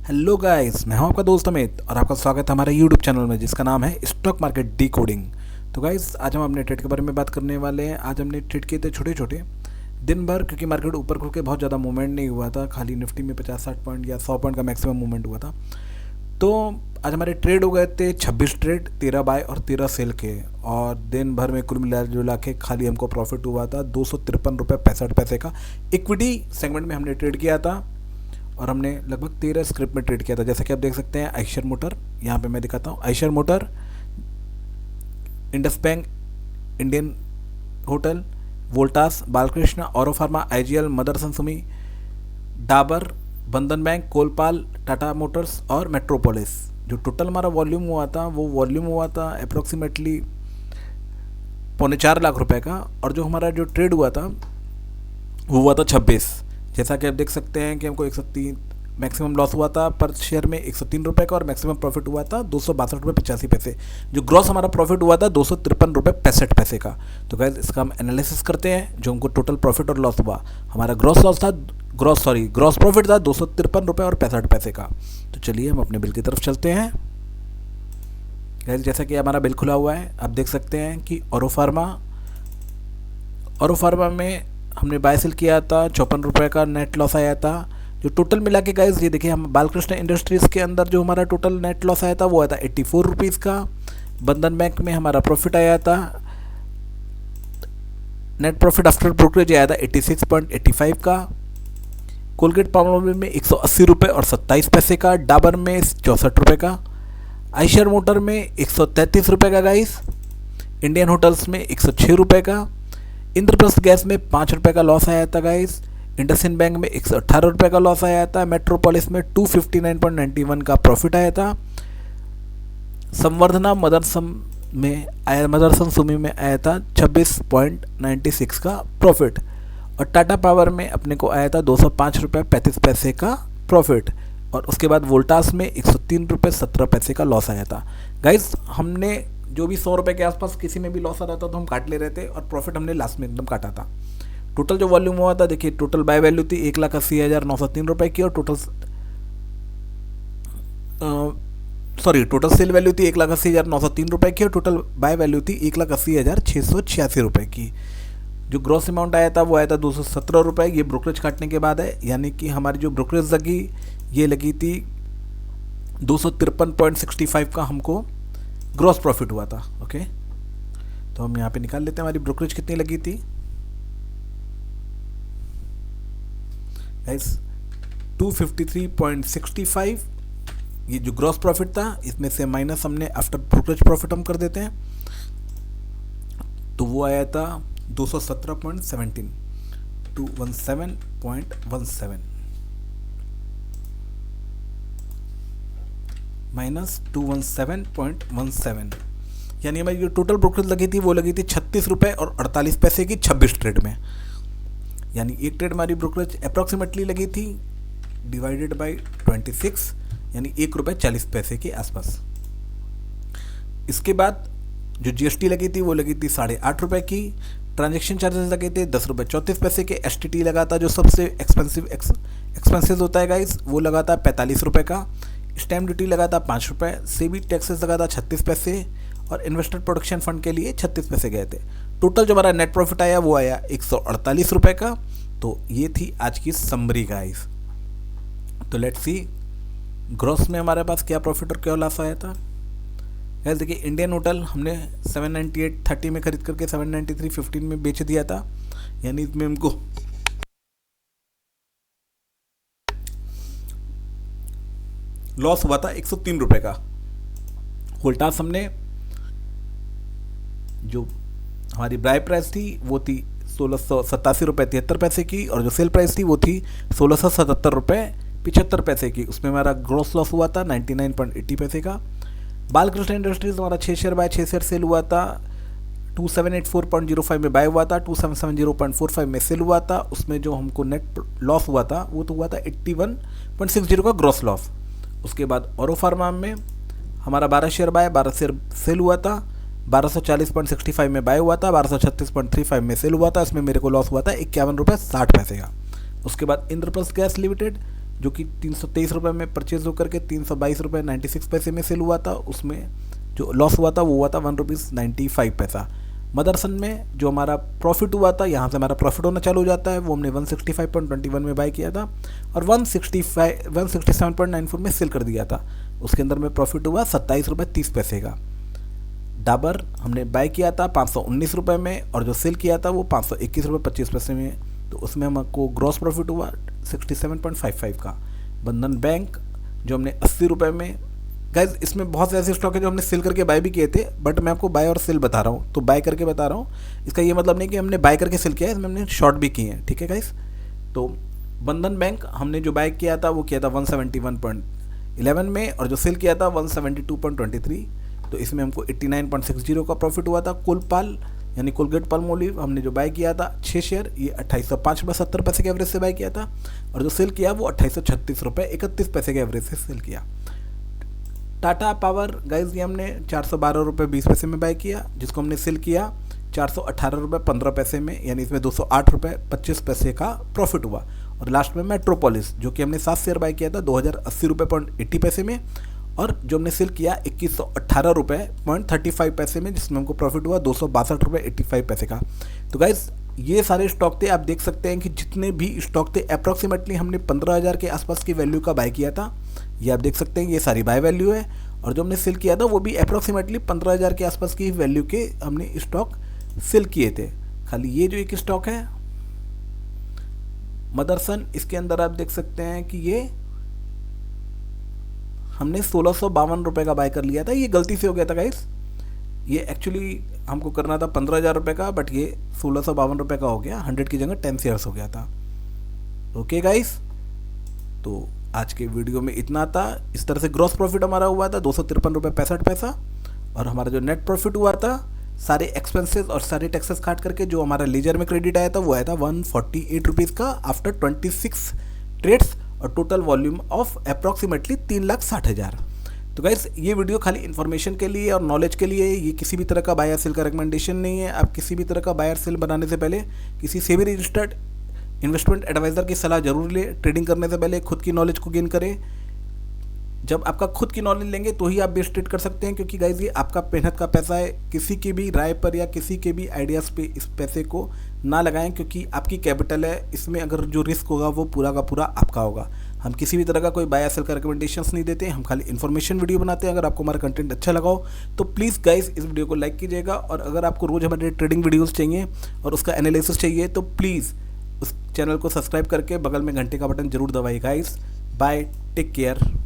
Hello guys, मैं हूं आपका दोस्त अमित और आपका स्वागत है हमारे यूट्यूब चैनल में जिसका नाम है स्टॉक मार्केट डिकोडिंग। तो गाइस, आज हम अपने ट्रेड के बारे में बात करने वाले हैं। आज हमने ट्रेड किए थे छोटे छोटे दिन भर, क्योंकि मार्केट ऊपर खुल के बहुत ज़्यादा मूवमेंट नहीं हुआ था। खाली निफ्टी में 50-60 पॉइंट या 100 पॉइंट का मैक्सिमम मूवमेंट हुआ था। तो आज हमारे ट्रेड हो गए थे 26 ट्रेड, 13 बाय और 13 सेल के, और दिन भर में कुल मिला जुला के खाली हमको प्रॉफिट हुआ था 253 रुपये 65 पैसे का। इक्विटी सेगमेंट में हमने ट्रेड किया था और हमने लगभग 13 स्क्रिप्ट में ट्रेड किया था। जैसा कि आप देख सकते हैं, आइशर मोटर, यहाँ पे मैं दिखाता हूँ, Eicher motor, Indus bank, Indian hotel, Voltas, Balkrishna, औरो फार्मा, आईजीएल, मदरसन सुमी, डाबर, बंधन बैंक, कोलपाल, टाटा मोटर्स और मेट्रोपोलिस। जो टोटल हमारा वॉल्यूम हुआ था वो वॉल्यूम हुआ था अप्रोक्सीमेटली 4.25 लाख रुपए का, और जो हमारा जो ट्रेड हुआ था वो हुआ था 26। जैसा कि आप देख सकते हैं कि हमको 103 मैक्सिमम लॉस हुआ था पर शेयर में 103 रुपये का, और मैक्सिमम प्रॉफिट हुआ था 262 रुपये 85 पैसे। जो ग्रॉस हमारा प्रॉफिट हुआ था 253 रुपये 65 पैसे का। तो गाइस, इसका हम एनालिसिस करते हैं। जो हमको टोटल प्रॉफिट और लॉस हुआ, हमारा ग्रॉस प्रॉफिट था 253 रुपये और 65 पैसे का। तो चलिए हम अपने बिल की तरफ चलते हैं। गाइस, जैसा कि हमारा बिल खुला हुआ है, आप देख सकते हैं कि औरो फार्मा में हमने बाय सेल किया था, 54 रुपये का नेट लॉस आया था। जो टोटल मिला के गाइस, ये देखिए, हम बालकृष्ण इंडस्ट्रीज़ के अंदर जो हमारा टोटल नेट लॉस आया था वो आया था 84 रुपीज़ का। बंधन बैंक में हमारा प्रॉफिट आया था, नेट प्रॉफिट आफ्टर ब्रोकरेज आया था 86.85 का। कोलगेट पाल्मोलिव में 180 रुपये और 27 पैसे का। डाबर में 64 रुपये का। आइशर मोटर में 133 रुपये का गाइस। इंडियन होटल्स में 106 रुपये का। इंद्रप्रस्थ गैस में 5 रुपये का लॉस आया था गाइस। इंडसइंड बैंक में 118 रुपये का लॉस आया था। मेट्रोपोलिस में 259.91 का प्रॉफिट आया था। संवर्धना मदरसन सुमी में आया था 26.96 का प्रॉफिट, और टाटा पावर में अपने को आया था 205 रुपये 35 पैसे का प्रॉफिट, और उसके बाद वोल्टास में 103 रुपये 17 पैसे का लॉस आया था। गाइस, हमने जो भी 100 रुपये के आसपास किसी में भी लॉस आ रहा था तो हम काट ले रहे थे, और प्रॉफिट हमने लास्ट में एकदम काटा था। टोटल जो वॉल्यूम हुआ था, देखिए, टोटल बाय वैल्यू थी 1,80,903 रुपये की, और टोटल सेल वैल्यू थी 1,80,903 रुपये की, और टोटल बाय वैल्यू थी 1,80,686 रुपये की। जो ग्रॉस अमाउंट आया था वो आया था 217 रुपये। ये ब्रोकरेज काटने के बाद है, यानी कि हमारी जो ब्रोकरेज लगी ये लगी थी 253.65 का हमको ग्रॉस प्रॉफिट हुआ था। ओके, तो हम यहाँ पे निकाल लेते हैं हमारी ब्रोकरेज कितनी लगी थी। गाइस, 253.65 ये जो ग्रॉस प्रॉफिट था, इसमें से माइनस हमने आफ्टर ब्रोकरेज प्रॉफिट हम कर देते हैं, तो वो आया था 217.17 217.17 माइनस 217.17, यानी हमारी जो टोटल ब्रोकरेज लगी थी वो लगी थी 36 रुपये और 48 पैसे की 26 ट्रेड में। यानी एक ट्रेड हमारी ब्रोकरेज अप्रॉक्सीमेटली लगी थी डिवाइडेड बाय 26, यानी 1 रुपये 40 पैसे के आसपास। इसके बाद जो जीएसटी लगी थी वो लगी थी 8.5 रुपये की। ट्रांजैक्शन चार्जेस लगे थे 10 रुपये 34 पैसे के। एसटीटी लगा था, जो सबसे एक्सपेंसिव होता है गाइस, वो लगा था 45 रुपये का। स्टैम्प ड्यूटी लगा था 5 रुपये। सेबी टैक्सेस लगा था 36 पैसे, और इन्वेस्टर प्रोटेक्शन फंड के लिए 36 पैसे गए थे। टोटल जो हमारा नेट प्रॉफिट आया वो आया 148 रुपये का। तो ये थी आज की समरी गाइस। तो लेट्स सी ग्रॉस में हमारे पास क्या प्रॉफिट और क्या लॉस आया था। गाइस, देखिए, इंडियन होटल हमने 798.30 में खरीद करके 793.15 में बेच दिया था, यानी इसमें हमको लॉस हुआ था 103 रुपये का। वोल्टास हमने, जो हमारी बाय प्राइस थी वो थी 1687 रुपये 73 पैसे की, और जो सेल प्राइस थी वो थी 1677 रुपये 75 पैसे की। उसमें हमारा ग्रॉस लॉस हुआ था 99.80 पैसे का। बालकृष्ण इंडस्ट्रीज हमारा 6 शेयर बाय 6 शेयर सेल हुआ था। 2784.05 में बाय हुआ था, 2770.45 में सेल हुआ था। उसमें जो हमको नेट लॉस हुआ था वो तो हुआ था 81.60 का ग्रॉस लॉस। उसके बाद औरो फार्मा में हमारा 12 शेयर बाय 12 शेयर सेल हुआ था। 1240.65 में बाय हुआ था, 1236.35 में सेल हुआ था। इसमें मेरे को लॉस हुआ था 51 रुपये 60 पैसे का। उसके बाद इंद्रप्रस्थ गैस लिमिटेड जो कि 323 रुपये में परचेज होकर के 322 रुपये 96 पैसे में सेल हुआ था। उसमें जो लॉस हुआ था वो हुआ था ₹1.95। मदरसन में जो हमारा प्रॉफिट हुआ था, यहाँ से हमारा प्रॉफिट होना चालू हो जाता है, वो हमने 165.21 में बाय किया था और 167.94 में सेल कर दिया था। उसके अंदर में प्रॉफिट हुआ ₹27.30 का। डाबर हमने बाय किया था 519 रुपये में और जो सेल किया था वो 521.25 में, तो उसमें हमको ग्रॉस प्रॉफिट हुआ 67.55 का। बंधन बैंक जो हमने 80 रुपये में, गाइज इसमें बहुत से ऐसे स्टॉक है जो हमने सेल करके बाय भी किए थे, बट मैं आपको बाय और सेल बता रहा हूँ, तो बाय करके बता रहा हूँ। इसका ये मतलब नहीं कि हमने बाय करके सेल किया है, इसमें हमने शॉर्ट भी किए हैं, ठीक है गाइज। तो बंधन बैंक हमने जो बाय किया था वो किया था 171.11 में और जो सेल किया था 172.23, तो इसमें हमको 89.60 का प्रॉफिट हुआ था। कोलपाल यानी कोलगेट पाल्मोलिव हमने जो बाय किया था 6 शेयर, ये 2805.70 के एवरेज से बाय किया था और जो सेल किया वो 2836.31 के एवरेज से सेल किया। टाटा पावर गाइज ये हमने 412.20 रुपये में बाय किया, जिसको हमने सेल किया 418.15 में, यानी इसमें 208.25 का प्रॉफिट हुआ। और लास्ट में मेट्रोपोलिस जो कि हमने 7 शेयर बाय किया था 2080.80 में और जो हमने सेल किया 2118.35 में, जिसमें हमको प्रॉफिट हुआ 262.85 का। तो गाइज ये सारे स्टॉक थे, आप देख सकते हैं कि जितने भी स्टॉक थे अप्रॉक्सीमेटली हमने 15,000 के आसपास की वैल्यू का बाय किया था। ये आप देख सकते हैं ये सारी बाय वैल्यू है और जो हमने सेल किया था वो भी अप्रॉक्सीमेटली 15,000 के आसपास की वैल्यू के हमने स्टॉक सेल किए थे। खाली ये जो एक स्टॉक है मदरसन, इसके अंदर आप देख सकते हैं कि ये हमने 1652 रुपये का बाय कर लिया था। ये गलती से हो गया था गाइस, ये एक्चुअली हमको करना था 15,000 रुपये का, बट ये 1652 रुपये का हो गया, 100 की जगह 10 शेयर्स हो गया था। ओके गाइस, तो आज के वीडियो में इतना था। इस तरह से ग्रॉस प्रॉफिट हमारा हुआ था 253.65 और हमारा जो नेट प्रॉफिट हुआ था सारे एक्सपेंसेस और सारे टैक्सेस काट करके जो हमारा लीजर में क्रेडिट आया था वो आया था 148 रुपीज़ का आफ्टर 26 ट्रेड्स और टोटल वॉल्यूम ऑफ अप्रॉक्सीमेटली 3,60,000। तो गाइस ये वीडियो खाली इन्फॉर्मेशन के लिए और नॉलेज के लिए, ये किसी भी तरह का बायर सेल का रिकमेंडेशन नहीं है। आप किसी भी तरह का बायर सेल बनाने से पहले किसी से भी रजिस्टर्ड इन्वेस्टमेंट एडवाइज़र की सलाह जरूर ले। ट्रेडिंग करने से पहले खुद की नॉलेज को गेन करें। जब आपका खुद की नॉलेज लेंगे तो ही आप बेस्ट ट्रेड कर सकते हैं, क्योंकि गाइस ये आपका मेहनत का पैसा है। किसी की भी राय पर या किसी के भी आइडियाज़ पे इस पैसे को ना लगाएं, क्योंकि आपकी कैपिटल है, इसमें अगर जो रिस्क होगा वो पूरा का पूरा आपका होगा। हम किसी भी तरह का कोई बाय सेल का रिकमेंडेशंस नहीं देते, हम खाली इन्फॉर्मेशन वीडियो बनाते हैं। अगर आपको हमारा कंटेंट अच्छा लगा हो तो प्लीज़ गाइस इस वीडियो को लाइक कीजिएगा, और अगर आपको रोज़ हमारे ट्रेडिंग वीडियोज़ चाहिए और उसका एनालिसिस चाहिए तो प्लीज़ उस चैनल को सब्सक्राइब करके बगल में घंटे का बटन जरूर दबाइए गाइस। Bye, take care.